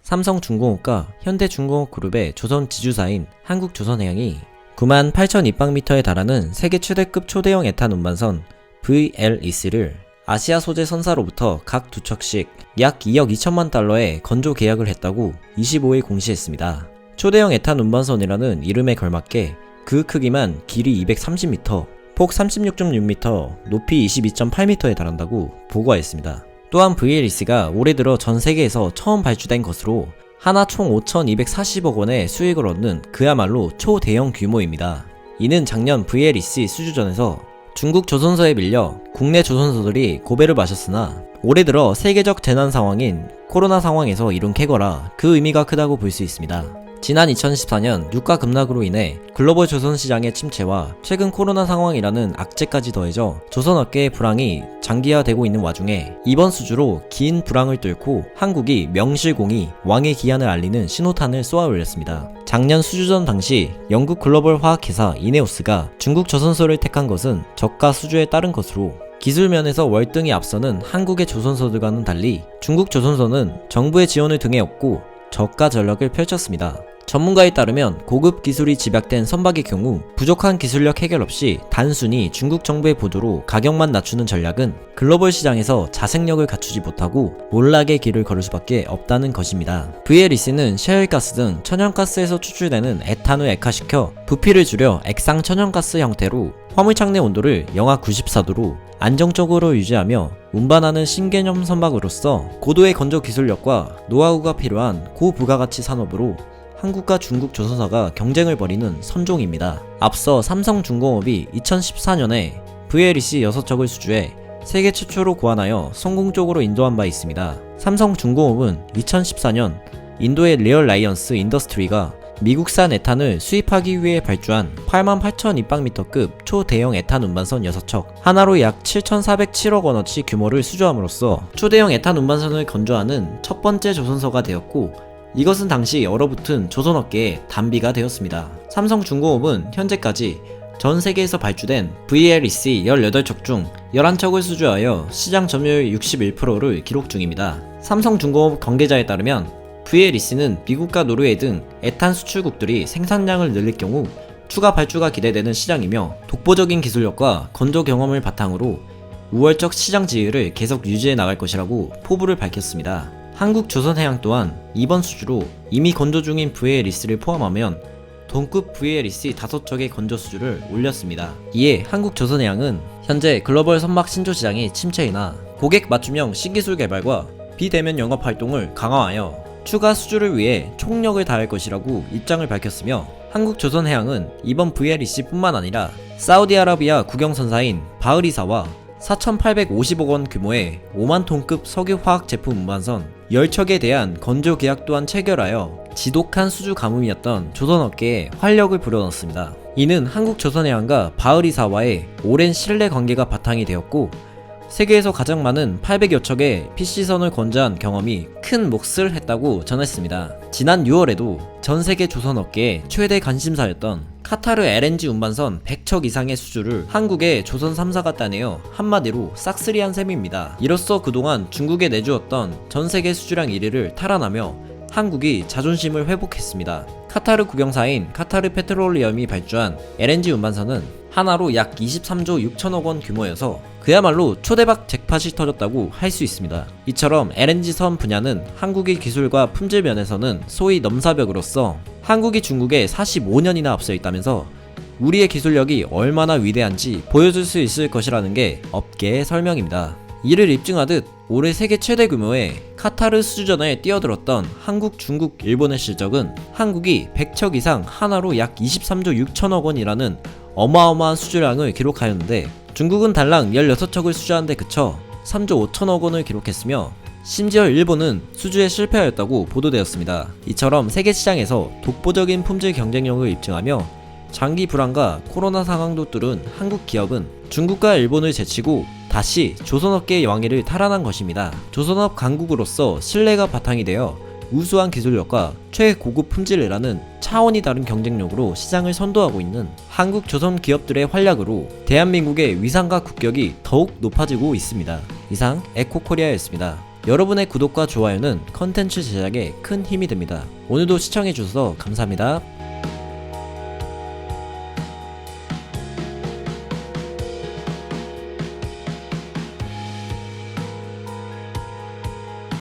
삼성중공업과 현대중공업그룹의 조선 지주사인 한국조선해양이 98,000 입방미터에 달하는 세계 최대급 초대형 에탄 운반선 VLEC를 아시아 소재 선사로부터 각 두 척씩 약 2억 2천만 달러의 건조 계약을 했다고 25일 공시했습니다. 초대형 에탄 운반선이라는 이름에 걸맞게 그 크기만 길이 230m, 폭 36.6m, 높이 22.8m에 달한다고 보고하였습니다. 또한 VLEC가 올해 들어 전 세계에서 처음 발주된 것으로 하나 총 5,240억 원의 수익을 얻는 그야말로 초대형 규모입니다. 이는 작년 VLEC 수주전에서 중국 조선소에 밀려 국내 조선소들이 고배를 마셨으나 올해 들어 세계적 재난 상황인 코로나 상황에서 이룬 쾌거라 그 의미가 크다고 볼 수 있습니다. 지난 2014년 유가 급락으로 인해 글로벌 조선 시장의 침체와 최근 코로나 상황이라는 악재까지 더해져 조선업계의 불황이 장기화되고 있는 와중에 이번 수주로 긴 불황을 뚫고 한국이 명실공히 왕의 기한을 알리는 신호탄을 쏘아 올렸습니다. 작년 수주전 당시 영국 글로벌 화학회사 이네오스가 중국 조선소를 택한 것은 저가 수주에 따른 것으로 기술 면에서 월등히 앞서는 한국의 조선소들과는 달리 중국 조선소는 정부의 지원을 등에 업고 저가 전략을 펼쳤습니다. 전문가에 따르면 고급 기술이 집약된 선박의 경우 부족한 기술력 해결 없이 단순히 중국 정부의 보조로 가격만 낮추는 전략은 글로벌 시장에서 자생력을 갖추지 못하고 몰락의 길을 걸을 수밖에 없다는 것입니다. VLEC는 셰일가스 등 천연가스에서 추출되는 에탄을 액화시켜 부피를 줄여 액상 천연가스 형태로 화물창 내 온도를 영하 94도로 안정적으로 유지하며 운반하는 신개념 선박으로서 고도의 건조 기술력과 노하우가 필요한 고부가가치 산업으로 한국과 중국 조선사가 경쟁을 벌이는 선종입니다. 앞서 삼성중공업이 2014년에 VLEC 6척을 수주해 세계 최초로 고안하여 성공적으로 인도한 바 있습니다. 삼성중공업은 2014년 인도의 리얼라이언스 인더스트리가 미국산 에탄을 수입하기 위해 발주한 88,000 입방미터급 초대형 에탄 운반선 6척, 하나로 약 7,407억 원어치 규모를 수주함으로써 초대형 에탄 운반선을 건조하는 첫 번째 조선소가 되었고, 이것은 당시 얼어붙은 조선업계의 단비가 되었습니다. 삼성중공업은 현재까지 전 세계에서 발주된 VLEC 18척 중 11척을 수주하여 시장 점유율 61%를 기록 중입니다. 삼성중공업 관계자에 따르면 VLEC는 미국과 노르웨이 등 에탄 수출국들이 생산량을 늘릴 경우 추가 발주가 기대되는 시장이며 독보적인 기술력과 건조 경험을 바탕으로 우월적 시장 지위를 계속 유지해 나갈 것이라고 포부를 밝혔습니다. 한국조선해양 또한 이번 수주로 이미 건조 중인 VLEC를 포함하면 동급 VLEC 5척의 건조 수주를 올렸습니다. 이에 한국조선해양은 현재 글로벌 선박 신조 시장의 침체이나 고객 맞춤형 신기술 개발과 비대면 영업 활동을 강화하여 추가 수주를 위해 총력을 다할 것이라고 입장을 밝혔으며, 한국조선해양은 이번 VLEC뿐만 아니라 사우디아라비아 국영선사인 바흐리사와 4,850억 원 규모의 5만 톤급 석유화학 제품 운반선 10척에 대한 건조 계약 또한 체결하여 지독한 수주 가뭄이었던 조선업계에 활력을 불어넣었습니다. 이는 한국조선해양과 바흐리사와의 오랜 신뢰 관계가 바탕이 되었고, 세계에서 가장 많은 800여 척의 PC선을 건조한 경험이 큰 몫을 했다고 전했습니다. 지난 6월에도 전세계 조선업계의 최대 관심사였던 카타르 LNG 운반선 100척 이상의 수주를 한국의 조선 3사가 따내어 한마디로 싹쓸이한 셈입니다. 이로써 그동안 중국에 내주었던 전세계 수주량 1위를 탈환하며 한국이 자존심을 회복했습니다. 카타르 국영사인 카타르 페트롤리엄이 발주한 LNG 운반선은 하나로 약 23조 6천억 원 규모여서 그야말로 초대박 잭팟이 터졌다고 할 수 있습니다. 이처럼 LNG선 분야는 한국의 기술과 품질 면에서는 소위 넘사벽으로서 한국이 중국에 45년이나 앞서 있다면서 우리의 기술력이 얼마나 위대한지 보여줄 수 있을 것이라는 게 업계의 설명입니다. 이를 입증하듯 올해 세계 최대 규모의 카타르 수주전에 뛰어들었던 한국, 중국, 일본의 실적은 한국이 100척 이상 하나로 약 23조 6천억 원이라는 어마어마한 수주량을 기록하였는데, 중국은 달랑 16척을 수주하는 데 그쳐 3조 5천억 원을 기록했으며 심지어 일본은 수주에 실패하였다고 보도되었습니다. 이처럼 세계 시장에서 독보적인 품질 경쟁력을 입증하며 장기 불황과 코로나 상황도 뚫은 한국 기업은 중국과 일본을 제치고 다시 조선업계의 왕위를 탈환한 것입니다. 조선업 강국으로서 신뢰가 바탕이 되어 우수한 기술력과 최고급 품질이라는 차원이 다른 경쟁력으로 시장을 선도하고 있는 한국 조선 기업들의 활약으로 대한민국의 위상과 국격이 더욱 높아지고 있습니다. 이상 에코코리아였습니다. 여러분의 구독과 좋아요는 컨텐츠 제작에 큰 힘이 됩니다. 오늘도 시청해주셔서 감사합니다.